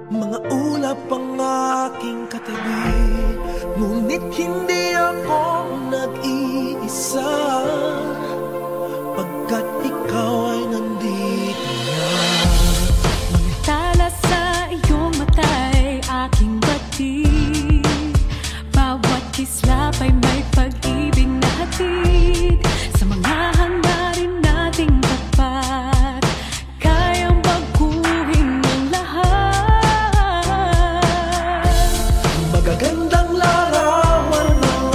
Mga ulap ang aking katabi, ngunit hindi ako nag-iisa, pagkat ikaw ay nandito na. Mga tala sa iyong mata'y aking batid, bawat kislap ay may pag-ibig na hatid. Sa mga hangarin nating tapat, kayang baguhin ang lahat. Magagandang larawan ng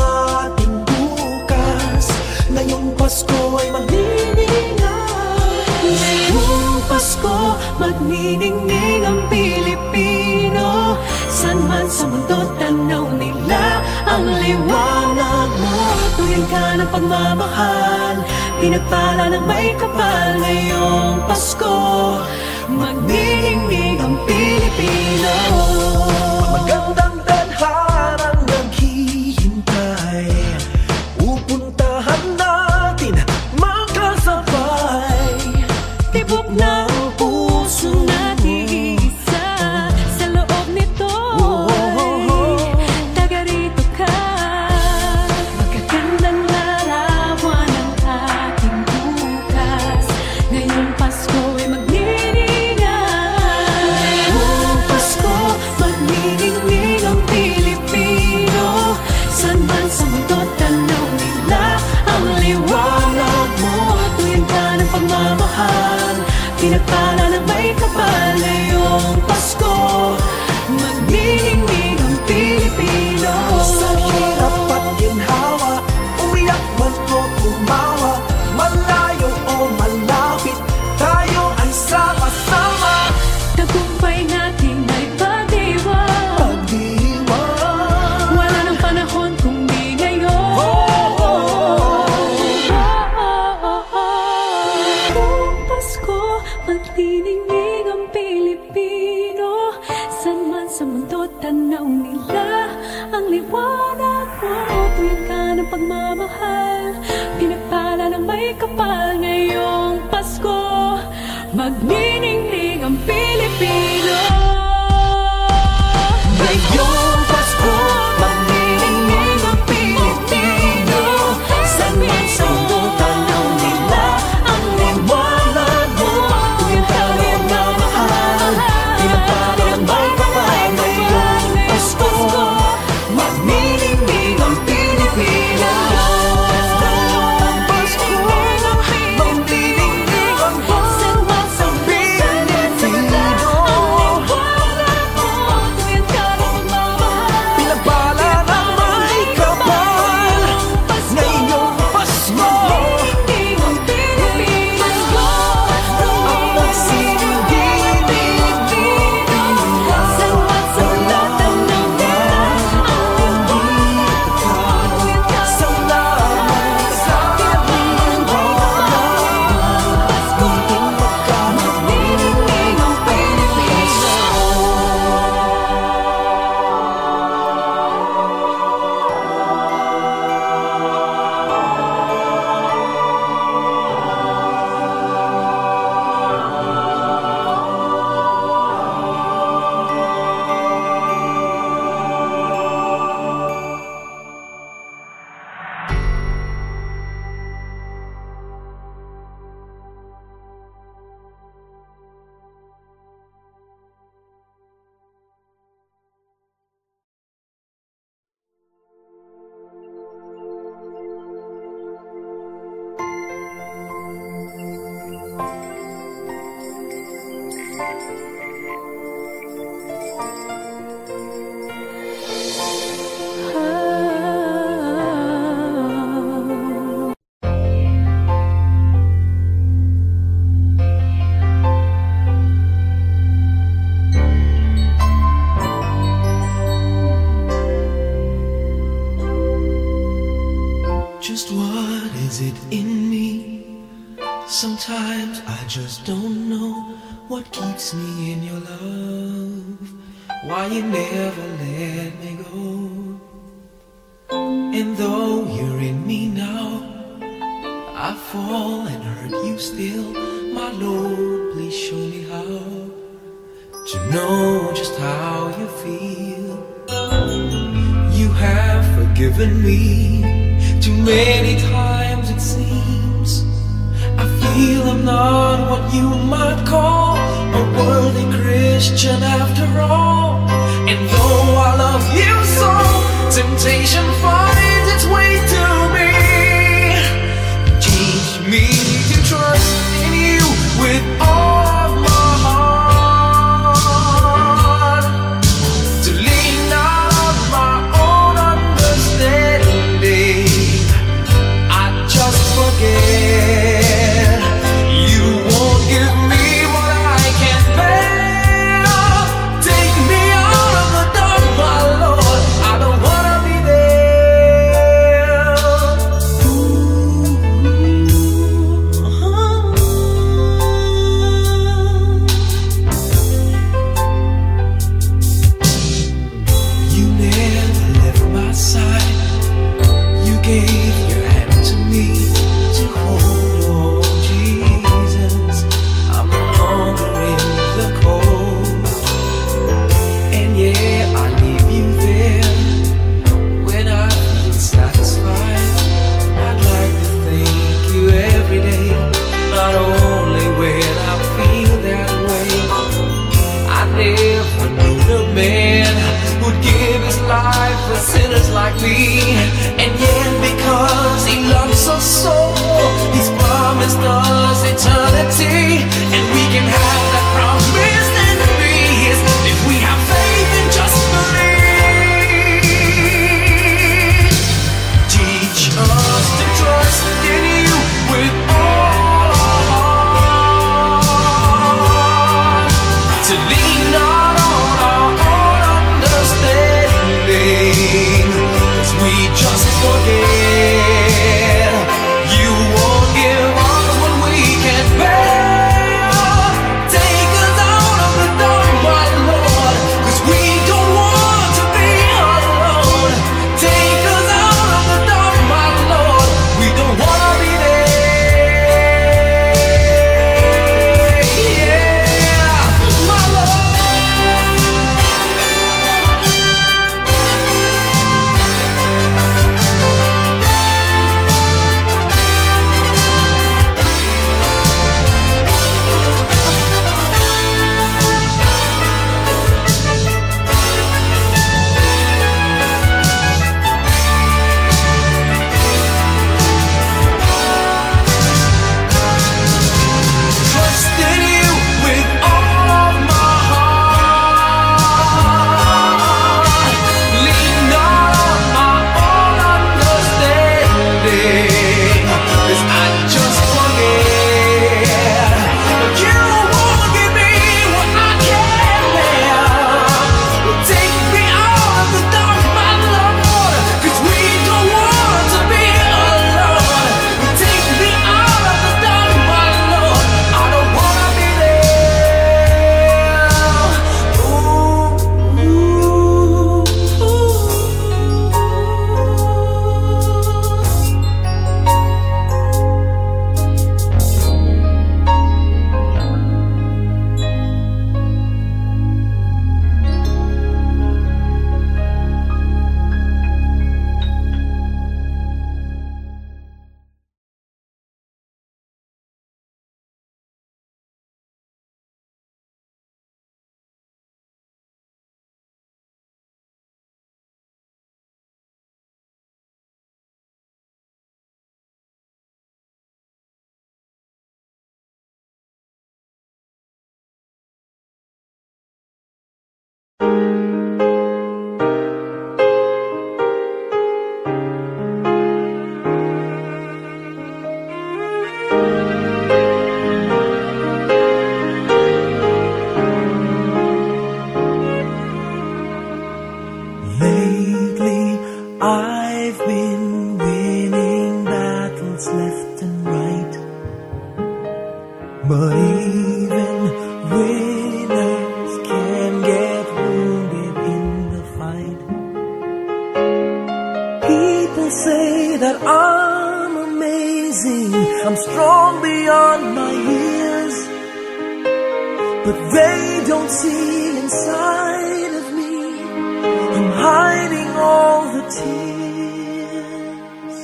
ating bukas, ngayong Pasko ay magniningay. Ngayong Pasko, magniningning ang Pilipino. San man sa mundo, tanaw nila ang liwanag mo. Tuwing ka ng pagmamahal, pinagpala ng may kapal. Ngayong Pasko, magniningning ang Pilipino. Magandang tadharang naghihintay, pupuntahan natin magkasabay. Tibok ng puso natin isa, sa loob nito'y taga rito ka. Magagandang larawan ang ating bukas, ngayong Pasko ay magniningay. Ngayong Pasko, magniningning ang Pilipino. San man sa mundo, tanaw nila ang liwanag mo. Tuwing ka ng pagmamahal, pinagpala ng may kapal. Ngayong Pasko, magniningning ang Pilipino. Sa hirap at ginhawa, umiyak man o tumawa, malayo o malapit, tayo ay sama-sama. Tagumpay natin ay pag-iwan, Pag-iwan, wala nang panahon kung di ngayon. Ngayong Pasko, magniningning ang Pilipino. San man sa mundo, tanaw nila ang liwanag mo. Tuwing ka ng pagmamahal, pinagpala ng may kapal. Ngayong Pasko, magniningning ang Pilipino. ngayong Pasko, magniningning ang Pilipino. San man sa mundo, tanaw nila ang liwanag mo. Tuwing ka ng pagmamahal, pinagpala ng may kapal. Ngayong Pasko, magniningning ang Pilipino. Ngayong Pasko, magniningning ang San man sa mundo, Pilipino. tuwing ka ng pagmamahal, Pinagpala ng may kapal. Ngayong Pasko, magniningning ang Pilipino. ang nagsilbing Pilipino. San man sa mundo, tanaw nila ang liwanag mo. Tuwing ka Salamat sa ating walang munting magniningning ang Pilipino. Just what is it in me? Sometimes I just don't know what keeps me in your love. Why you never let me go. And though you're in me now, I fall and hurt you still. My Lord, please show me how to know just how you feel. You have forgiven me too many times it seems. I feel I'm not what you might call a worthy Christian after all. And though I love you so, temptation finds its way to me. Teach me to trust in you with all of my heart, to lean not on my own understanding. I just forget you won't give me what I can't bear. Take me out of the dark, my Lord, I don't wanna be there. You never left my side. You gave your hand to me to hold. Oh Jesus, I'm no longer in the cold. And yeah, I leave you there when I feel satisfied. I'd like to thank you every day, not only when I feel that way. I never knew the man who'd give his life for sinners like me. And yet because he loves us so, he's promised us eternity. And we can have that promise and peace if we have faith and just believe. Teach us to trust in you with all our heart, to lean not on our own understanding, 'cause we just forget you won't give us what we can't bear. Take us out of the dark, my Lord, 'cause we don't want to be alone. Take us out of the dark, my Lord, we don't wanna be there. Yeah, my Lord. don't see inside of me. I'm hiding all the tears.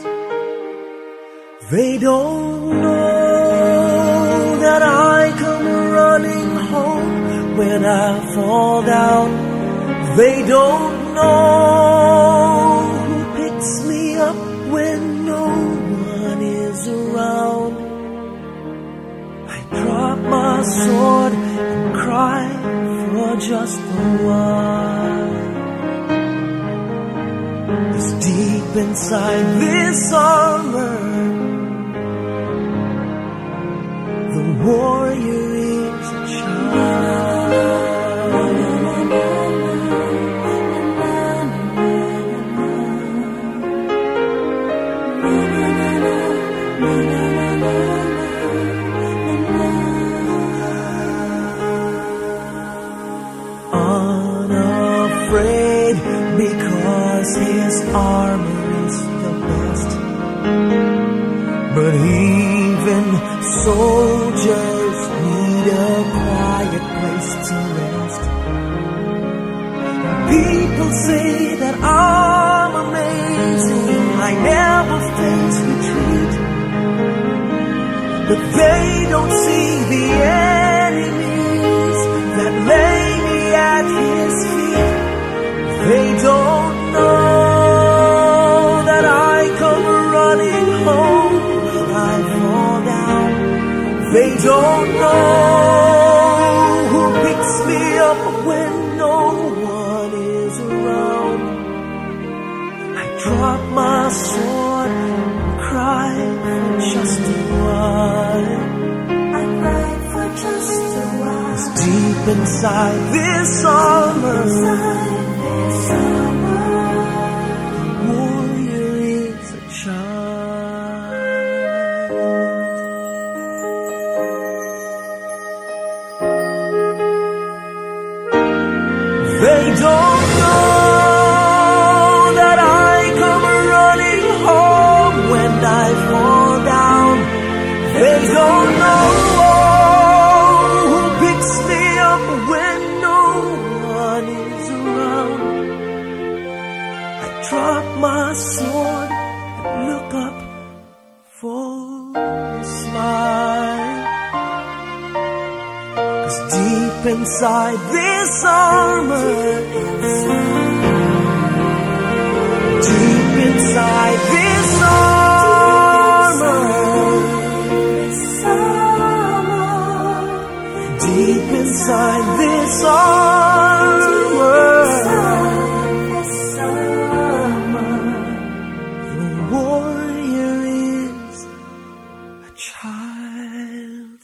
They don't know that I come running home when I fall down. They don't know who picks me up when no one is around. I drop my sword and cry for just a while. 'Cause deep inside this armor, the warrior is a child. Unafraid because his armor is the best. But even soldiers need a quiet place to rest. People say that I'm amazing, I never face retreat. But they don't see the enemies that lay me at his feet. They don't know that I come running home when I fall down. They don't know who picks me up when no one is around. I drop my sword and cry for just a while. I cry for just a while. 'Cause deep inside this armor, the warrior is a child. They don't know that I come running home when I fall down. They don't know who picks me up when no one is around. I drop my sword and look up for a smile. 'Cause deep inside this armor, deep inside this armor, deep inside this armor, the warrior is a child.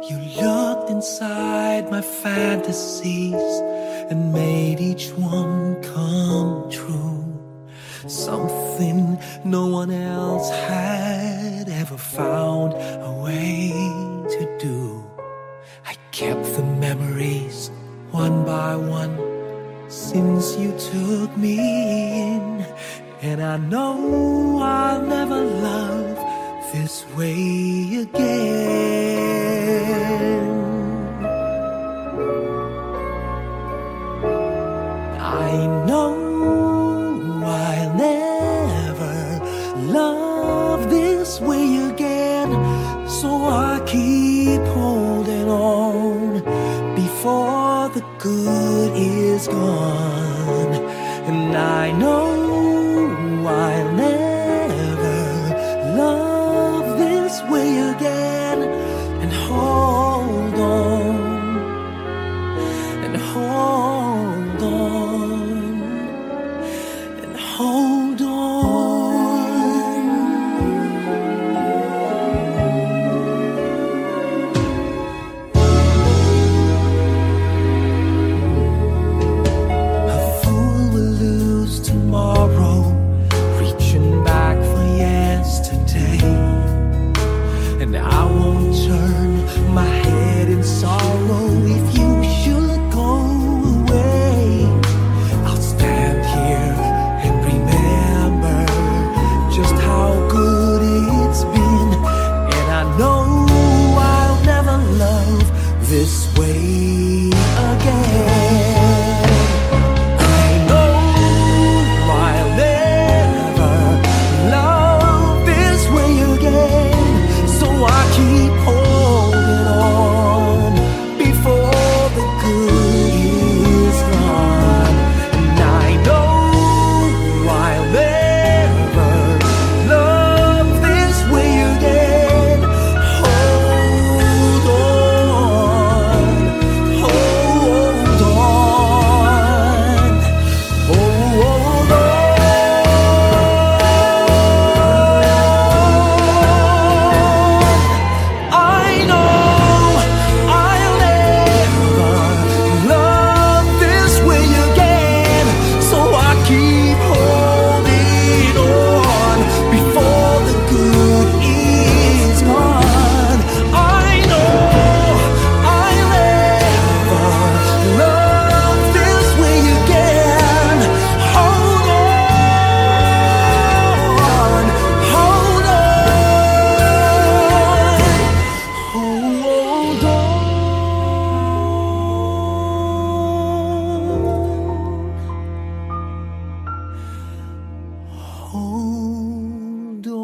You looked inside my fantasies and made each one come true. Something no one else had ever found a way to do. I kept the memories one by one since you took me in, and I know I'll never love this way again. I know I'll never love this way again, so I keep holding on before the good is gone. And I know I'll never love this way again, and hold on, and hold on, and hold on.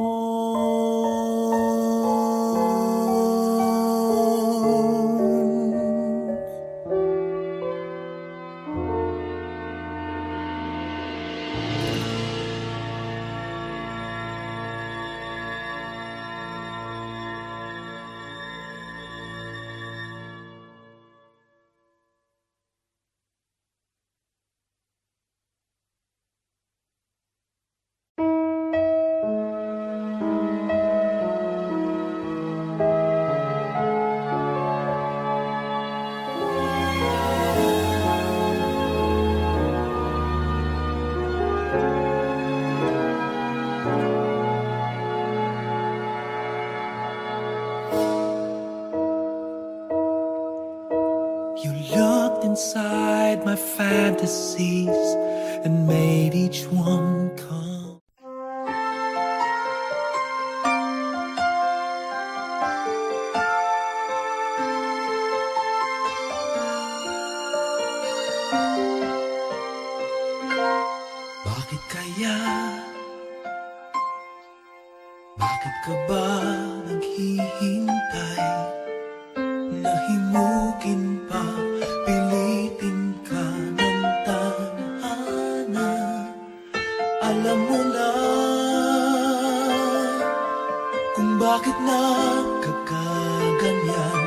You looked inside my fantasies and made each one come. Bakit kaya? Bakit ka ba naghihintay? Nahimukin pa, pilitin ka ng tadhana. Alam mo na kung bakit nagkakaganyan.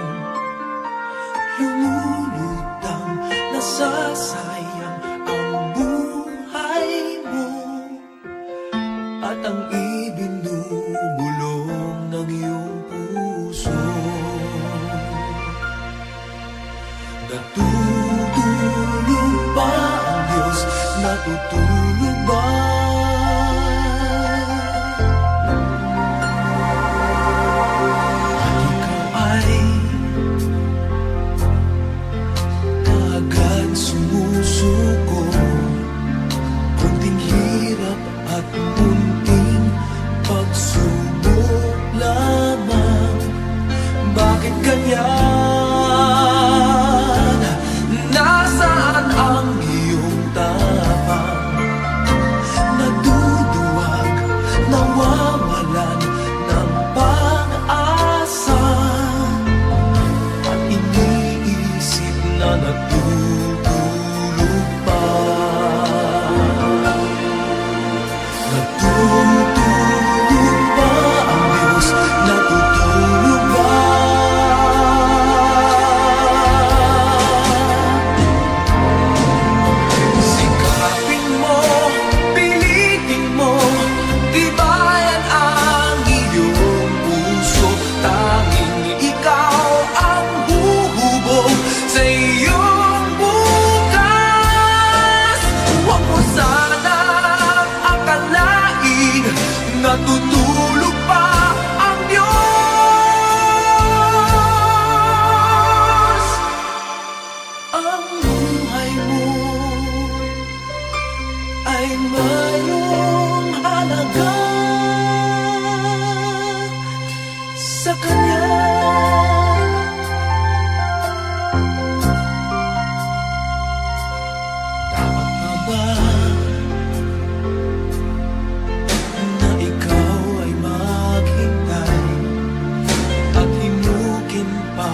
Lumulutang, nasasayang ang buhay mo at ang ibinubulong ng iyong puso. Natutulog ba ang Diyos? Natutulog ba? At ikaw ay kaagad sumusuko. Kunting hirap at munting pagsubok lamang. Bakit ganyan? Nasaan ang iyong tapang? Naduduwag, nawawalan ng pag-asa. At iniisip na natutulog pa. Natutulog ba ang Diyos? Natutulog ba? Sikapin mo, pilitin mo, tibayan ang iyong puso. Tanging ikaw ang huhubog sa iyong bukas. Huwag mo sanang akalain natutulog pa ang Diyos. Ang buhay mo ay mayroong halaga sa Kanya. Dapat na ba na ikaw ay maghintay at himukin pa,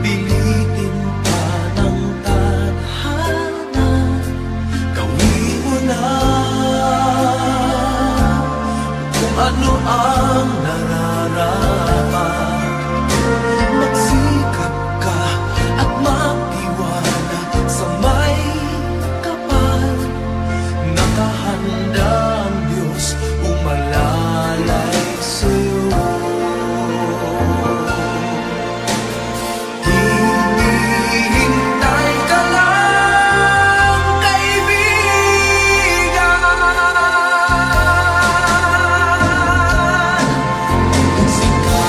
pilitin pa ng tadhana? Gawin mo na kung ano ang nararapat. Magsikap ka at magtiwala sa may kapal. Nakahanda ang Diyos umalalay sa'yo. Hinihintay ka lang, kaibigan. Sikapin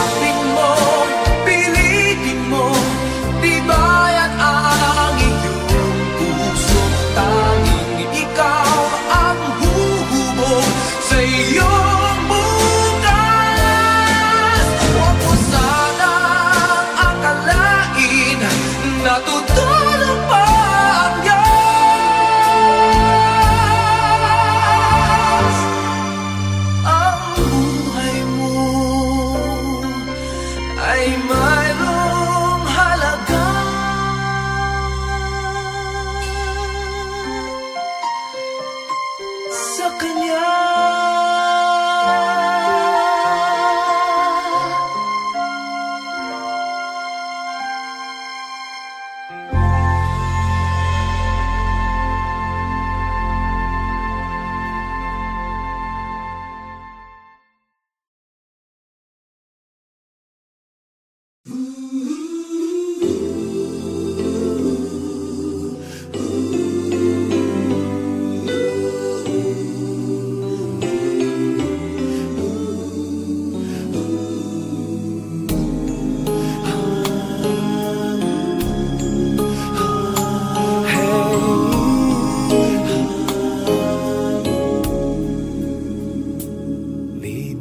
Lead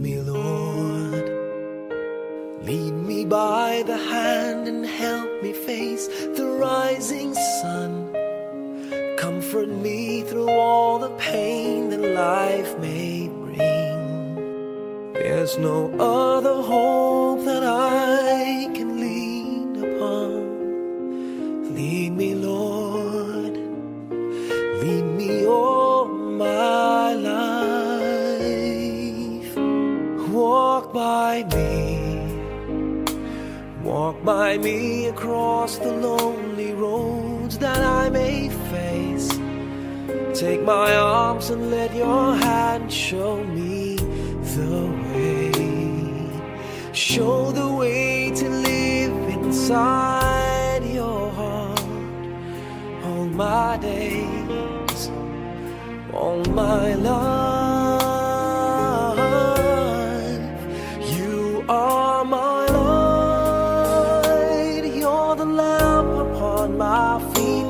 me, Lord, lead me by the hand and help me face the rising sun. Comfort me through all the pain that life may bring. There's no other hope that I can lean upon. Lead me, Lord, lead me all my life. Walk by me across the lonely roads that I may face. Take my arms and let your hand show me the way. Show the way to live inside your heart all my days, all my life. You are my light, you're the lamp upon my feet.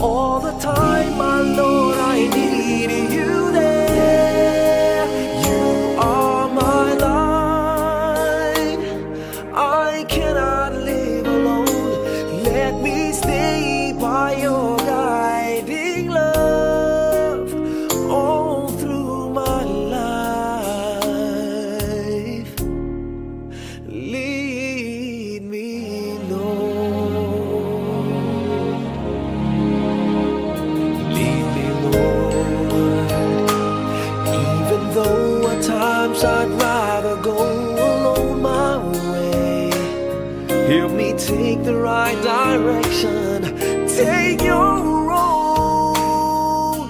All the time, my Lord, I need you there. You are my light, I cannot live alone. Let me stay by your guiding love all through my life. Lead me, Lord. Lead me, Lord. Even though at times I'd rather go alone my way, help me take the right direction. Take your road.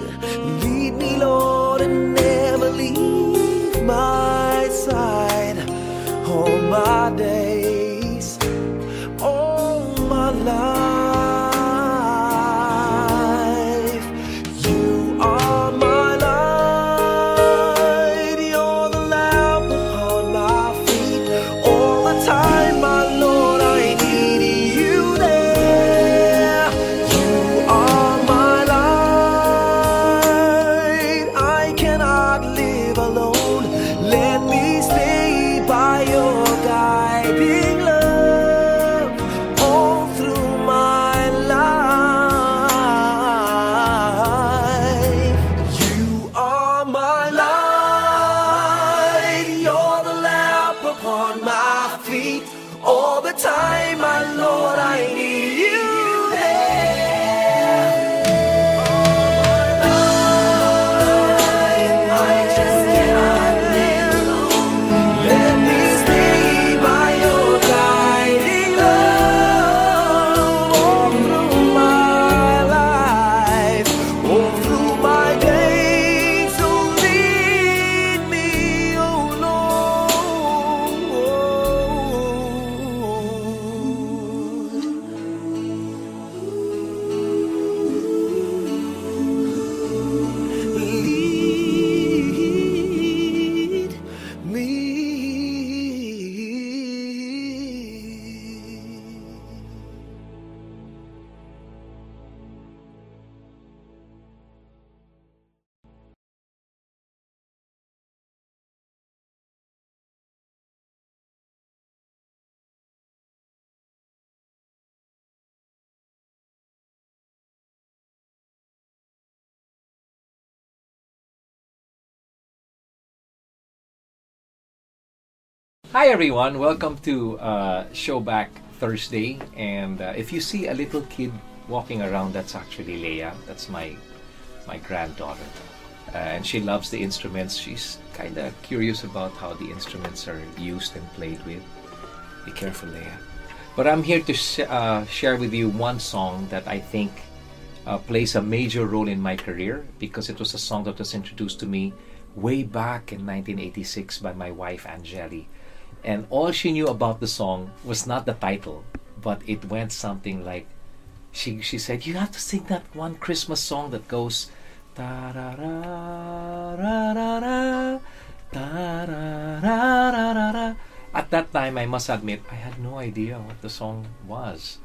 Lead me, Lord, and never leave my side. All my days, all my life. You are my light, you're the lamp upon my feet. All the time, my Lord, I need you there. You are my light, I cannot live alone. Let me stay by your guiding love all through my life. You are my light, you're the lamp upon my feet. All the time, my Lord, I need you there. I just cannot live alone. Let me stay by your guiding love all through my life, all through my days. So lead me, oh Lord. Lead me. Hi everyone, welcome to Showback Thursday. And if you see a little kid walking around, that's actually Leia. That's my granddaughter, and she loves the instruments. She's kind of curious about how the instruments are used and played with. Be careful, Leia. But I'm here to share with you one song that I think plays a major role in my career, because it was a song that was introduced to me way back in 1986 by my wife Angeli. And all she knew about the song was not the title, but it went something like, she said, you have to sing that one Christmas song that goes ta-ra-ra-ra-ra-ra, ta-ra-ra-ra-ra-ra. At that time, I must admit, I had no idea what the song was.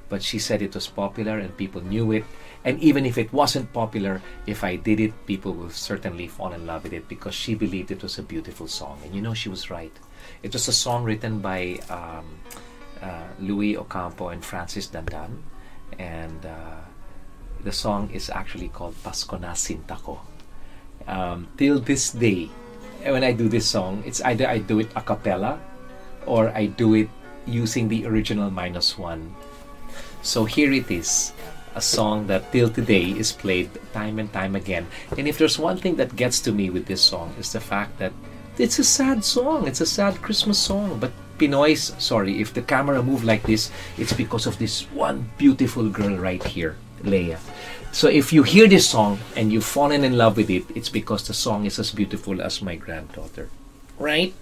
But she said it was popular and people knew it. And even if it wasn't popular, if I did it, people will certainly fall in love with it because she believed it was a beautiful song. And you know, she was right. It was a song written by Louis Ocampo and Francis Dandan. And the song is actually called Pasko na Sinta Ko. Till this day, when I do this song, it's either I do it a cappella or I do it using the original -1. So here it is, a song that till today is played time and time again. And if there's one thing that gets to me with this song is the fact that it's a sad song. It's a sad Christmas song. But Pinoys, sorry, if the camera moved like this, it's because of this one beautiful girl right here, Leia. So if you hear this song and you've fallen in love with it, it's because the song is as beautiful as my granddaughter. Right?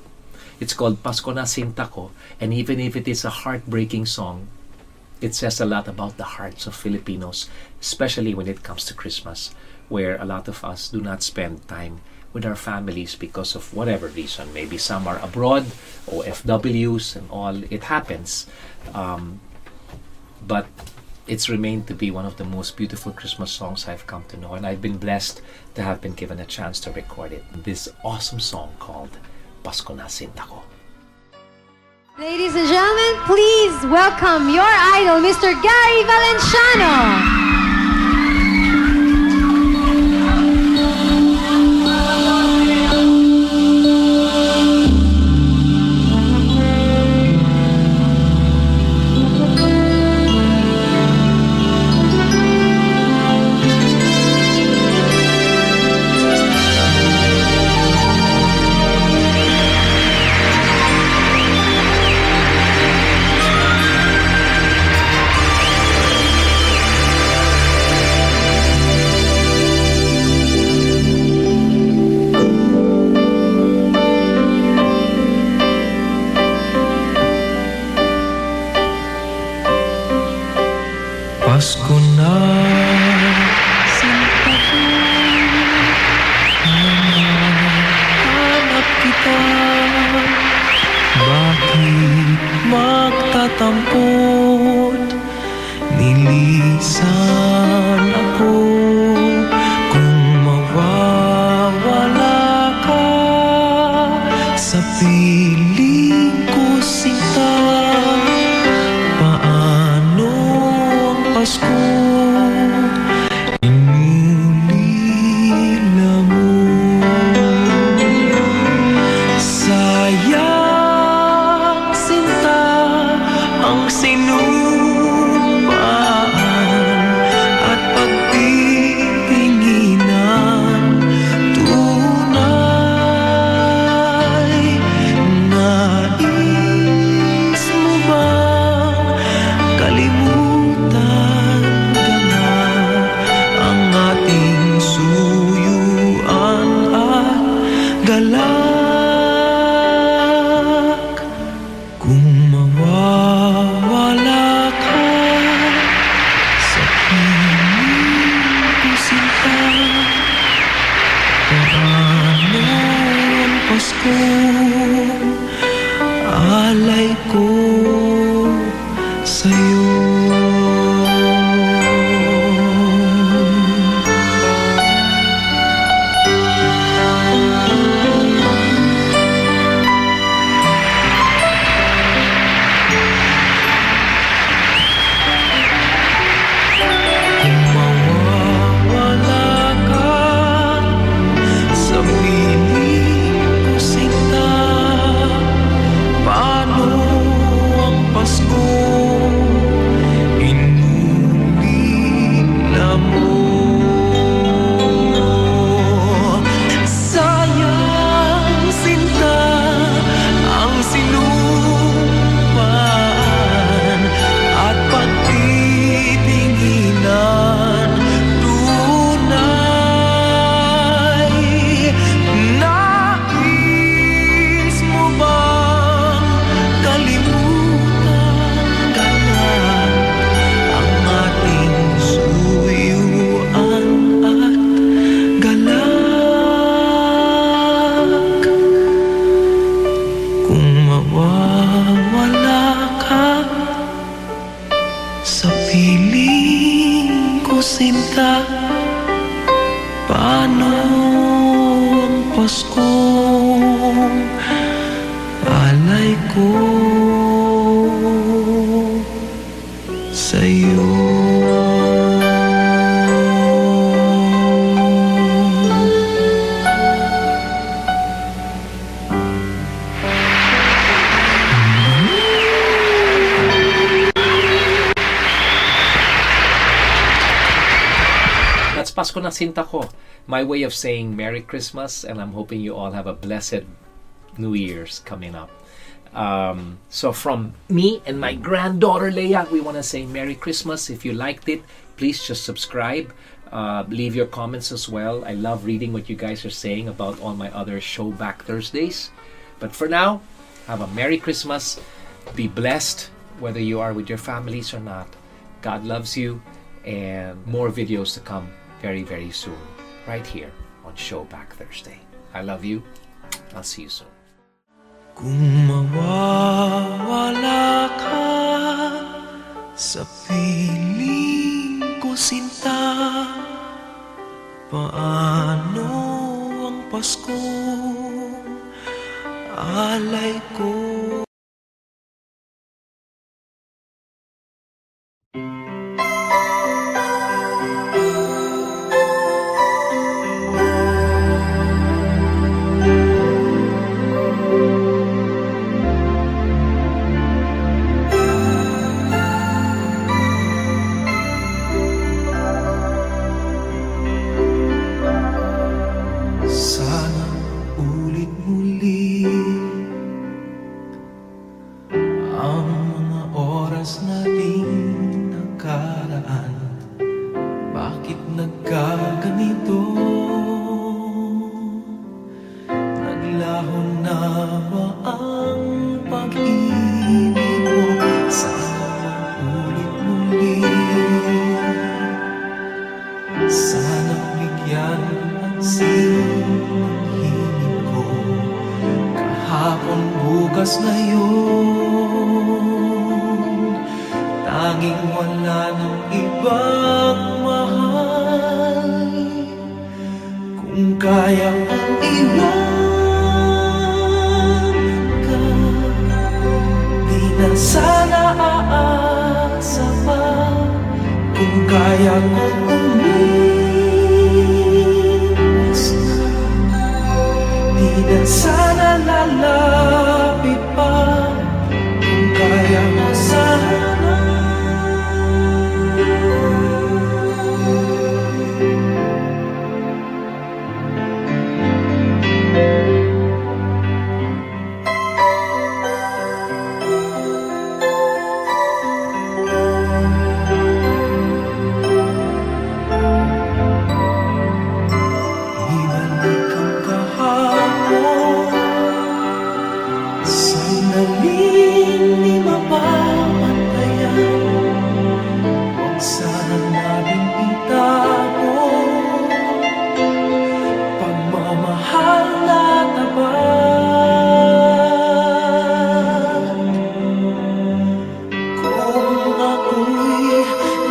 It's called Pasko na Sinta Ko. And even if it is a heartbreaking song, it says a lot about the hearts of Filipinos, especially when it comes to Christmas, where a lot of us do not spend time with our families because of whatever reason. Maybe some are abroad or FWs and all. It happens. But it's remained to be one of the most beautiful Christmas songs I've come to know. And I've been blessed to have been given a chance to record it. This awesome song called Pasko na Sinta Ko. Ladies and gentlemen, please welcome your idol, Mr. Gary Valenciano. Pasko na Sinta ko, hanap kita. Bakit magtatampot? Nilisan ako kung mawawala ka sa piling ko, Sinta. Paano ang Pasko inulila mo? Sayang, Sinta, ang sinumpaan at pagtitinginan. Tunay, nais mo bang kalimutan ka na ang ating suyuan at galak? Kung mawawala ka sa piling ko, Sinta, paano ang Pasko alay ko sa'yo? Kung mawawala ka sa piling ko, Sinta, paano ang Pasko Paskong alay ko sa'yo. That's Pasko na Sinta Ko, my way of saying Merry Christmas, and I'm hoping you all have a blessed New Year's coming up. So from me and my granddaughter Leia, we want to say Merry Christmas. If you liked it, please just subscribe. Leave your comments as well. I love reading what you guys are saying about all my other Showback Thursdays. But for now, have a Merry Christmas. Be blessed, whether you are with your families or not. God loves you, and more videos to come very, very soon, right here on Showback Thursday. I love you. I'll see you soon. Kung mawawala ka sa piling ko, sinta, paano ang Paskong alay ko? Nagkaganito, naglaho na ba ang pag-ibig mo? Sana ulit muli, sana bigyan ang ng hingin ko. Kahapon, bukas, ngayon, tanging wala ng ibang mahal. Kung kaya kong iwan ka, di na sana aasa pa. Kung kaya kong umiwas na, di na sana lalapit pa. Kung kaya mo sana,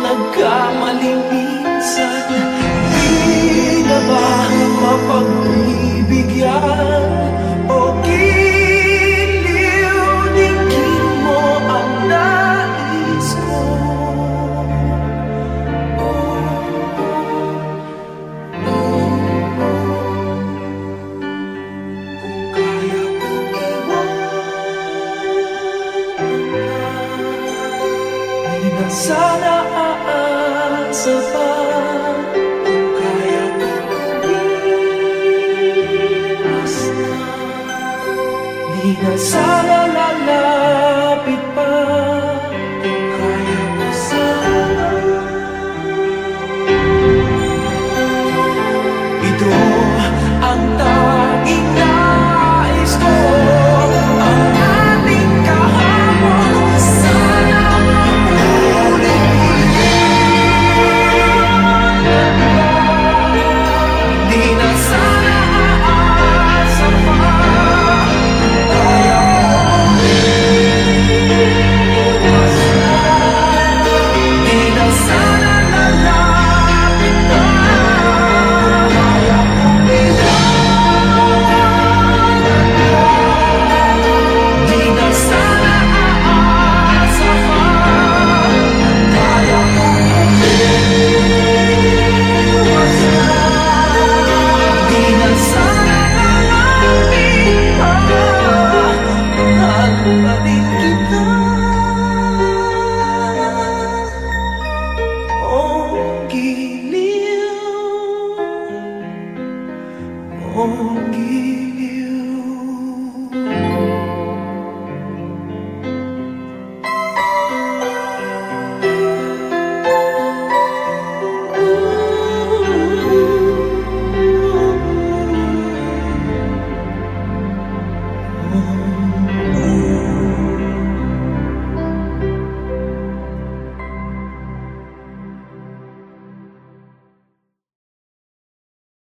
nagkamaling minsan, di na ba mapagbibigyan o giliw-digin mo ang nais ko? Kung kaya kong iwan ka, di na sana aasa pa. Kung kaya kong umiwas na, di na sana lalapit